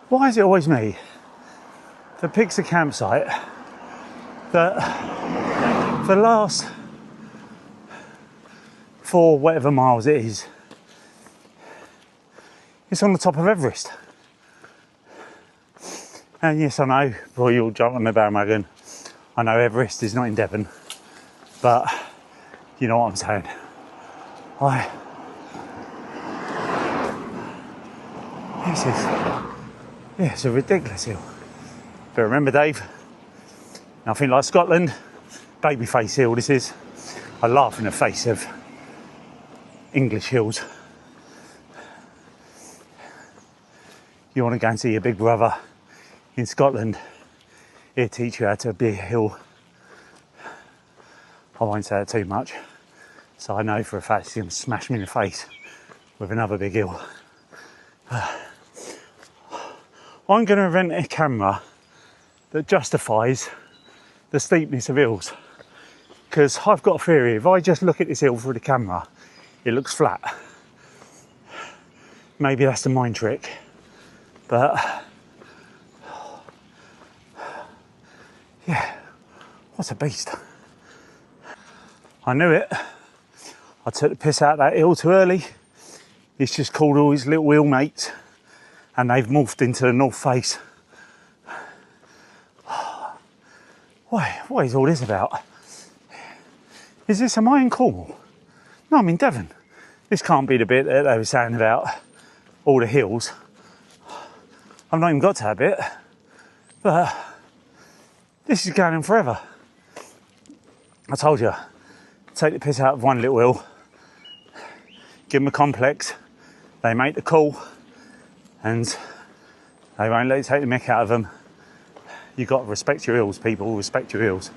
Why is it always me that picks a campsite that for the last 4 whatever miles it is, it's on the top of Everest? And yes, I know, boy, you'll jump on the bandwagon. I know Everest is not in Devon, but you know what I'm saying. It's a ridiculous hill. But remember, Dave, nothing like Scotland. Babyface hill this is. I laugh in the face of English hills. You want to go and see your big brother in Scotland, he'll teach you how to be a hill. I won't say it too much, so I know for a fact he's going to smash me in the face with another big hill. I'm going to invent a camera that justifies the steepness of hills, because I've got a theory, if I just look at this hill through the camera, it looks flat. Maybe that's the mind trick, but yeah, what a beast. I knew it. I took the piss out of that hill too early. It's just called all his little hill mates and they've morphed into the North Face. What is all this about? Am I in Cornwall? No, I'm in Devon. This can't be the bit that they were saying about all the hills. I've not even got to that bit, but this is going on forever. I told you, take the piss out of one little hill, give them a complex, they make the call, and they won't let you take the mick out of them. You've got to respect your hills, people, respect your hills.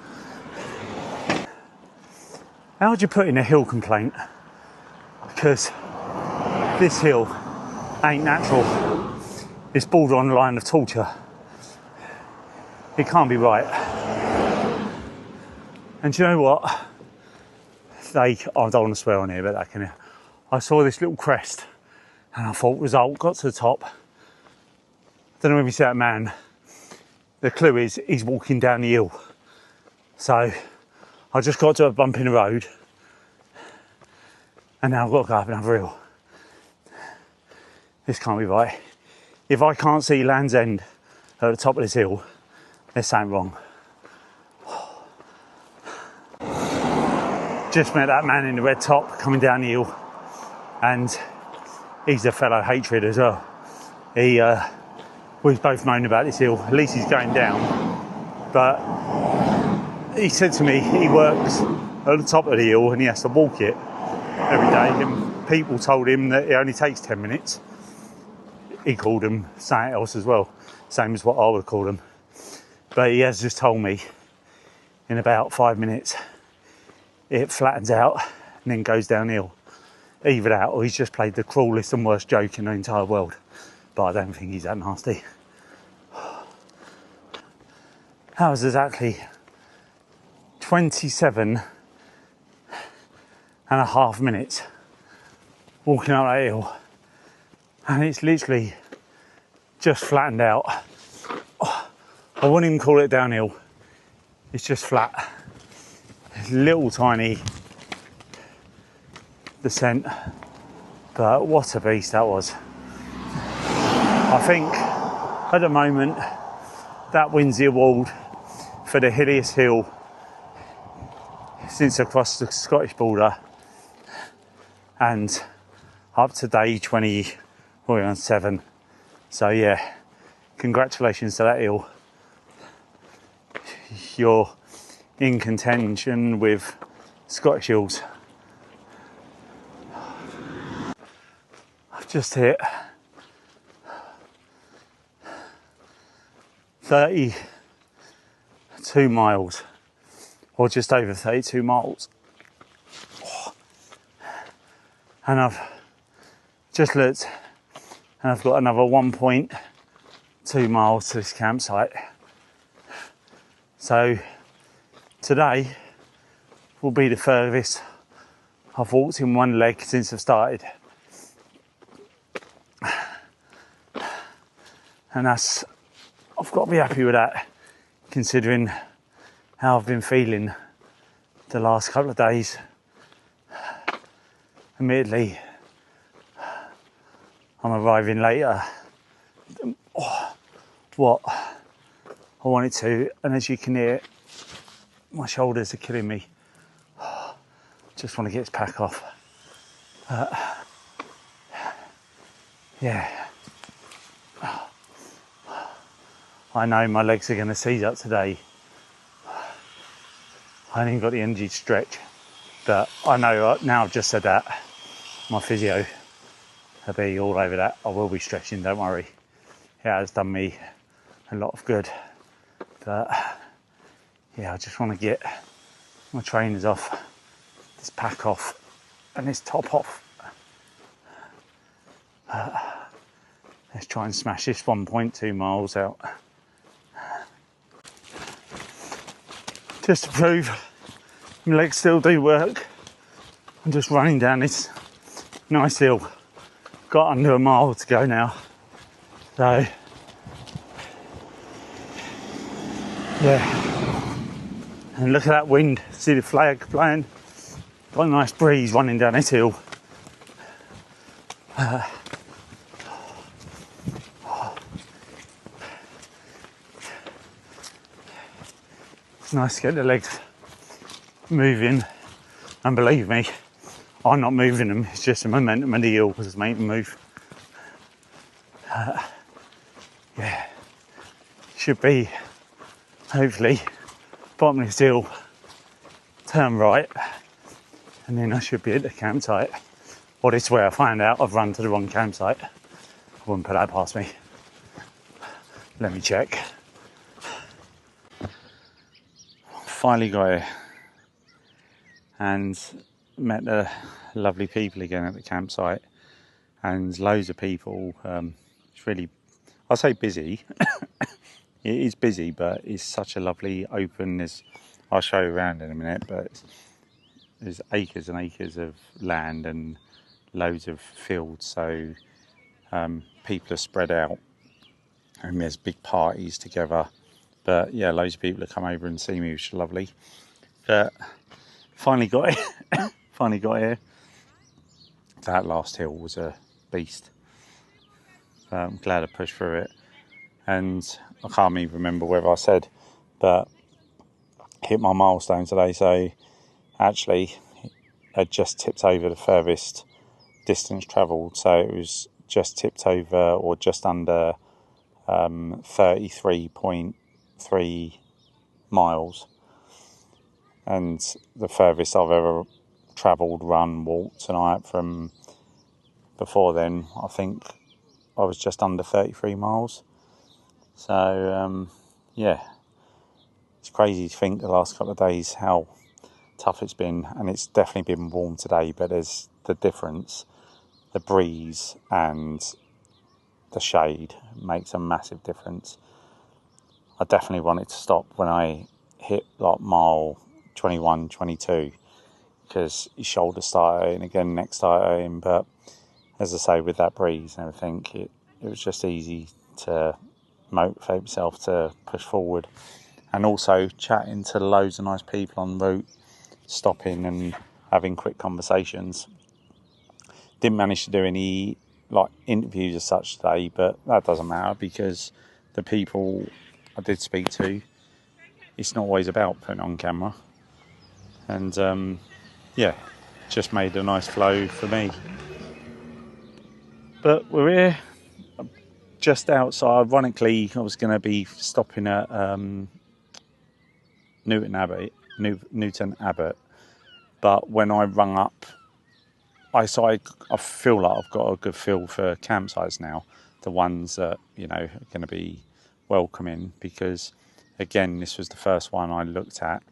How would you put in a hill complaint? Because this hill ain't natural. It's borderline the line of torture. It can't be right. And do you know what? I don't want to swear on here, but I saw this little crest and I thought, result, got to the top. Don't know if you see that man. The clue is he's walking down the hill. So I just got to a bump in the road and now I've got to go up another hill. This can't be right. If I can't see Land's End at the top of this hill, there's something wrong. Just met that man in the red top coming down the hill, and he's a fellow hatred as well. We've both known about this hill. At least he's going down, but he said to me he works at the top of the hill and he has to walk it every day, and people told him that it only takes 10 minutes. He called them something else as well, same as what I would call them. But he has just told me in about 5 minutes it flattens out and then goes downhill. Either that or he's just played the cruelest and worst joke in the entire world. But I don't think he's that nasty. That was exactly 27.5 minutes walking up that hill. And it's literally just flattened out. I wouldn't even call it downhill. It's just flat. It's little tiny descent. But what a beast that was. I think at the moment that wins the award for the hilliest hill since across the Scottish border, and up to day 20, we're on 7. So yeah, congratulations to that hill. You're in contention with Scottish hills. I've just hit 32 miles, or just over 32 miles. And I've just looked and I've got another 1.2 miles to this campsite. So today will be the furthest I've walked in one leg since I've started. And that's, I've got to be happy with that, considering how I've been feeling the last couple of days. Admittedly, I'm arriving later what I wanted to, and as you can hear, my shoulders are killing me. Just want to get this pack off. Yeah. I know my legs are going to seize up today. I haven't even got the energy to stretch. But I know now I've just said that, my physio will be all over that. I will be stretching, don't worry. It has done me a lot of good. But yeah, I just want to get my trainers off, this pack off, and this top off. Let's try and smash this 1.2 miles out. Just to prove my legs still do work. I'm just running down this nice hill. Got under a mile to go now. So, yeah. And look at that wind. See the flag flying? Got a nice breeze running down this hill. It's nice to get the legs moving, and believe me, I'm not moving them, it's just the momentum of the hill that's making them move. Yeah, should be, hopefully, bottom of this hill, turn right, and then I should be at the campsite. Well, this way I find out I've run to the wrong campsite. I wouldn't put that past me. Let me check. Finally got here and met the lovely people again at the campsite, and loads of people. It's really, I'll say busy. It is busy, but it's such a lovely open. I'll show you around in a minute, but there's acres and acres of land and loads of fields, so people are spread out and there's big parties together. But yeah, loads of people have come over and see me, which is lovely. But finally got here. Finally got here. That last hill was a beast. But I'm glad I pushed through it. And I can't even remember whether I said, but hit my milestone today. So actually, I just tipped over the furthest distance travelled. So it was just tipped over, or just under 33.3 miles, and the furthest I've ever travelled, run, walked tonight from before then, I think I was just under 33 miles. So yeah, it's crazy to think the last couple of days how tough it's been, and it's definitely been warm today, but there's the difference, the breeze and the shade makes a massive difference. I definitely wanted to stop when I hit like mile 21, 22, because your shoulders start hurting again, neck start hurting. But as I say, with that breeze and everything, it was just easy to motivate myself to push forward. And also chatting to loads of nice people en route, stopping and having quick conversations. Didn't manage to do any like interviews as such today, but that doesn't matter, because the people I did speak to, it's not always about putting on camera. And yeah, just made a nice flow for me. But we're here, just outside. Ironically, I was going to be stopping at Newton Abbot, but when I rung up, I feel like I've got a good feel for campsites now, the ones that, you know, are going to be welcoming, because again, this was the first one I looked at,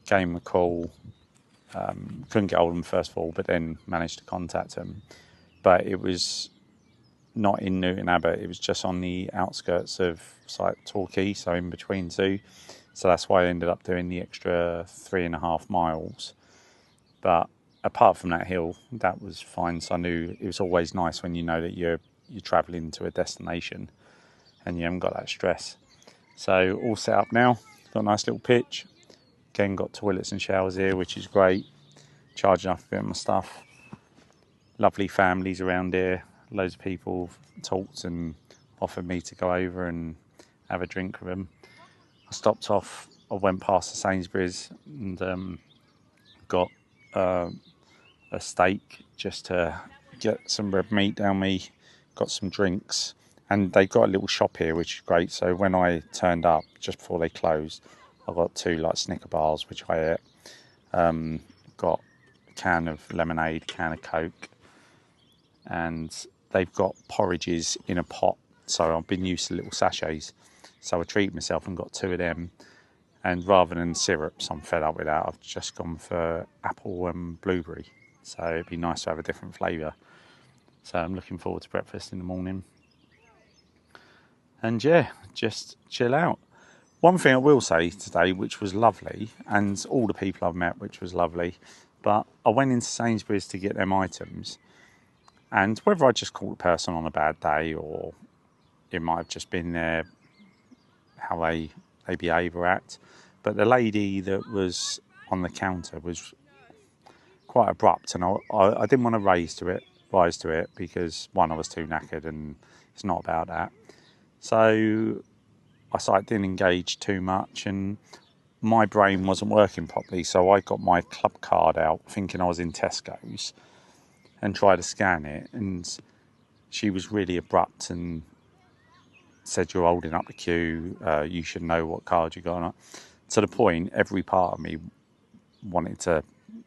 gave them a call, couldn't get hold of them first of all, but then managed to contact them. But it was not in Newton Abbot, it was just on the outskirts of Torquay, so in between two. So that's why I ended up doing the extra 3.5 miles. But apart from that hill, that was fine. So I knew it was always nice when you know that you're travelling to a destination and you haven't got that stress. So all set up now, got a nice little pitch. Again, got toilets and showers here, which is great. Charging up a bit of my stuff. Lovely families around here. Loads of people talked and offered me to go over and have a drink with them. I stopped off. I went past the Sainsbury's and got a steak just to get some red meat down me. Got some drinks, and they've got a little shop here, which is great. So when I turned up just before they closed, I got 2 like Snicker bars, which I ate. Got a can of lemonade, can of Coke, and they've got porridges in a pot. So I've been used to little sachets. So I treated myself and got 2 of them. And rather than syrups, I'm fed up with that. I've just gone for apple and blueberry. So it'd be nice to have a different flavour. So I'm looking forward to breakfast in the morning. And yeah, just chill out. One thing I will say today, which was lovely, and all the people I've met, which was lovely, but I went into Sainsbury's to get them items. And whether I just caught the person on a bad day or it might have just been their how they behave or act, but the lady that was on the counter was quite abrupt, and I didn't want to rise to it because, one, I was too knackered and it's not about that. So I didn't engage too much, and my brain wasn't working properly, so I got my club card out thinking I was in Tesco's and tried to scan it, and she was really abrupt and said, "You're holding up the queue, you should know what card you got." To the point, every part of me wanted to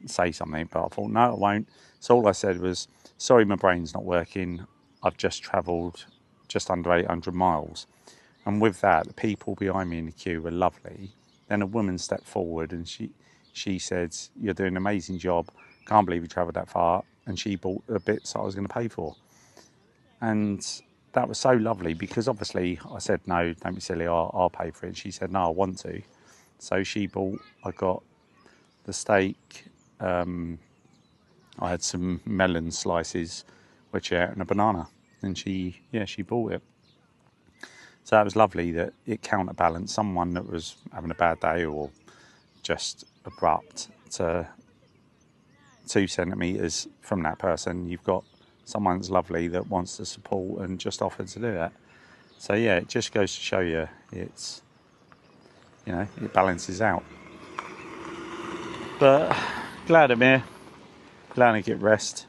say something, but I thought, no, I won't. So all I said was, "Sorry, my brain's not working. I've just travelled just under 800 miles. And with that, the people behind me in the queue were lovely. Then a woman stepped forward and she said, "You're doing an amazing job. Can't believe you travelled that far." And she bought the bits I was going to pay for. And that was so lovely because obviously I said, "No, don't be silly, I'll pay for it." She said, "No, I want to." So she bought, I got the steak, I had some melon slices, which and a banana. And she bought it. So that was lovely that it counterbalanced someone that was having a bad day or just abrupt to 2 centimetres from that person. You've got someone that's lovely that wants to support and just offered to do that. So yeah, it just goes to show you it's, it balances out. But glad I'm here. Glad I get rest.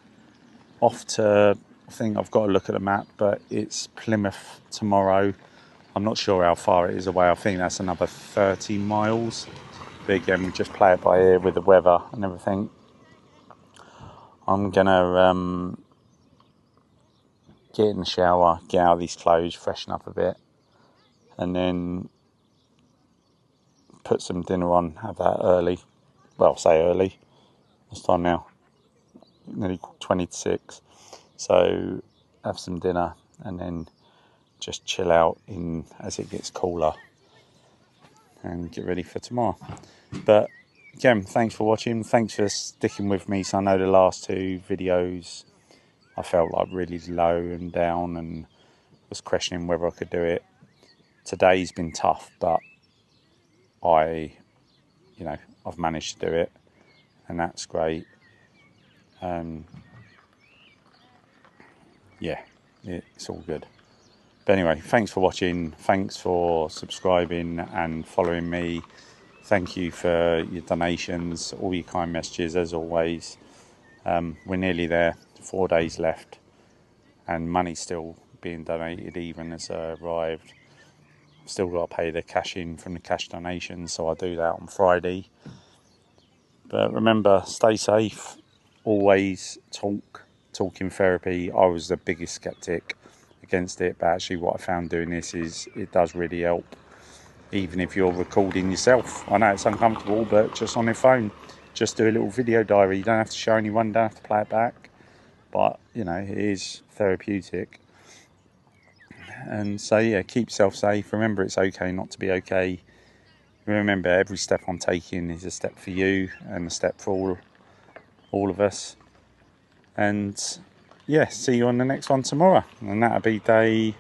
Off to, I think I've got to look at the map, but it's Plymouth tomorrow. I'm not sure how far it is away. I think that's another 30 miles. But again, we just play it by ear with the weather and everything. I'm going to get in the shower, get out of these clothes, freshen up a bit, and then put some dinner on, have that early. Well, say early. What's time now? Nearly 20 to 6. So have some dinner and then just chill out in as it gets cooler and get ready for tomorrow. But again, thanks for watching. Thanks for sticking with me. So I know the last 2 videos I felt like really low and down and was questioning whether I could do it. Today's been tough, but I've managed to do it, and that's great. Yeah, it's all good. But anyway, thanks for watching. Thanks for subscribing and following me. Thank you for your donations, all your kind messages, as always. We're nearly there. 4 days left, and money's still being donated even as I arrived. I've still got to pay the cash in from the cash donations, so I'll do that on Friday. But remember, stay safe. Always talking therapy. I was the biggest skeptic against it, but actually what I found doing this is it does really help, even if you're recording yourself. I know it's uncomfortable, but just on your phone, just do a little video diary. You don't have to show anyone, don't have to play it back, but it is therapeutic. And so yeah, keep yourself safe. Remember, it's okay not to be okay. Remember, every step I'm taking is a step for you and a step for all of us. And yeah, see you on the next one tomorrow, and that'll be day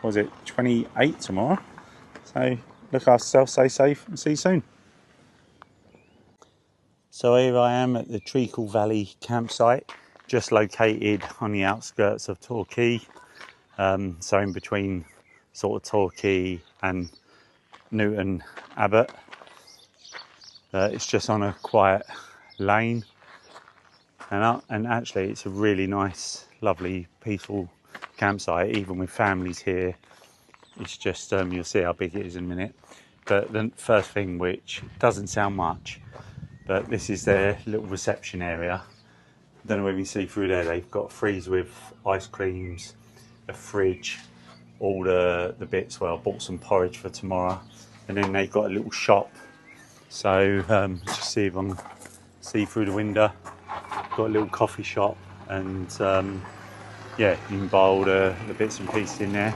was it, 28 tomorrow. So look after yourself, stay safe, and see you soon. So here I am at the Treacle Valley campsite, just located on the outskirts of Torquay. So in between sort of Torquay and Newton Abbot. It's just on a quiet lane, and actually it's a really nice, lovely, peaceful campsite, even with families here. It's just, you'll see how big it is in a minute. But the first thing, which doesn't sound much, but this is their little reception area. Don't know whether you see through there, they've got a freezer with ice creams, a fridge, all the bits. Well, I bought some porridge for tomorrow, and then they've got a little shop. So just see if I can see through the window. Got a little coffee shop, and yeah, you can buy all the bits and pieces in there.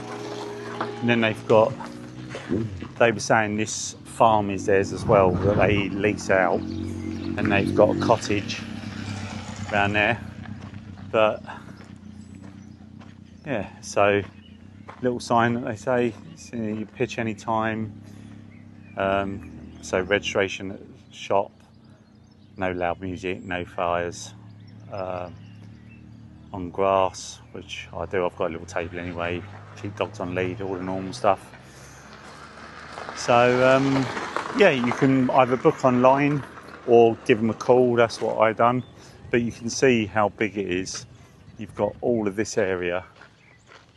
And then they were saying this farm is theirs as well, that they lease out, and they've got a cottage around there. But yeah, so little sign that they say you pitch any time. So registration at the shop, no loud music, no fires, on grass, which I do. I've got a little table anyway, keep dogs on lead, all the normal stuff. So yeah, you can either book online or give them a call. That's what I done. But you can see how big it is. You've got all of this area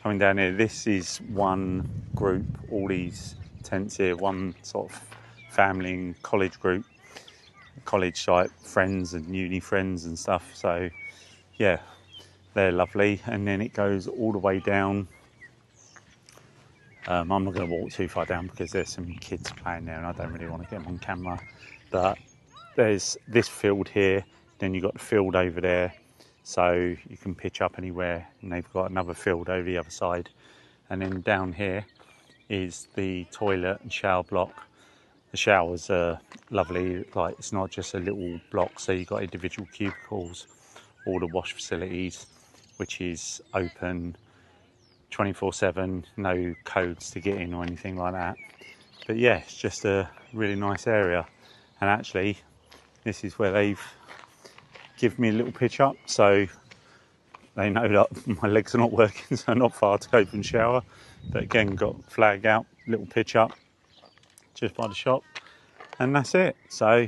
coming down here. This is one group, all these tents here, one sort of family and college group, college like friends and uni friends and stuff. So yeah, they're lovely. And then it goes all the way down. I'm not going to walk too far down because there's some kids playing there and I don't really want to get them on camera. But there's this field here, then you've got the field over there, so you can pitch up anywhere, and they've got another field over the other side. And then down here is the toilet and shower block. The showers are lovely, like it's not just a little block, so you've got individual cubicles, all the wash facilities, which is open 24/7, no codes to get in or anything like that. But yeah, it's just a really nice area. And actually, this is where they've given me a little pitch up, so they know that my legs are not working, so not far to go from the shower. But again, got flag out, little pitch up just by the shop, and that's it. So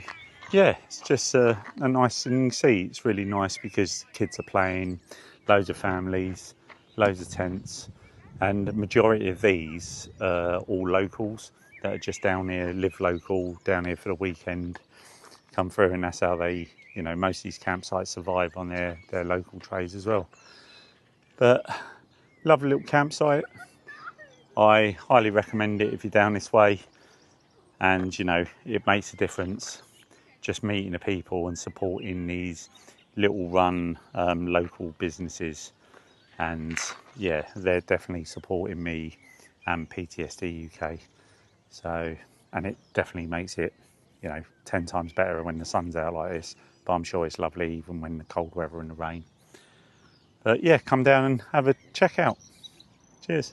yeah, it's just a nice thing. You can see it's really nice because kids are playing, loads of families, loads of tents, and the majority of these are all locals that are just down here, live local, down here for the weekend, come through, and that's how they, you know, most of these campsites survive on their local trades as well. But lovely little campsite. I highly recommend it if you're down this way, and you know, it makes a difference just meeting the people and supporting these little run local businesses. And yeah, they're definitely supporting me and PTSD UK. So, and it definitely makes it, you know, 10 times better when the sun's out like this. But I'm sure it's lovely even when the cold weather and the rain. But yeah, come down and have a check out. Cheers.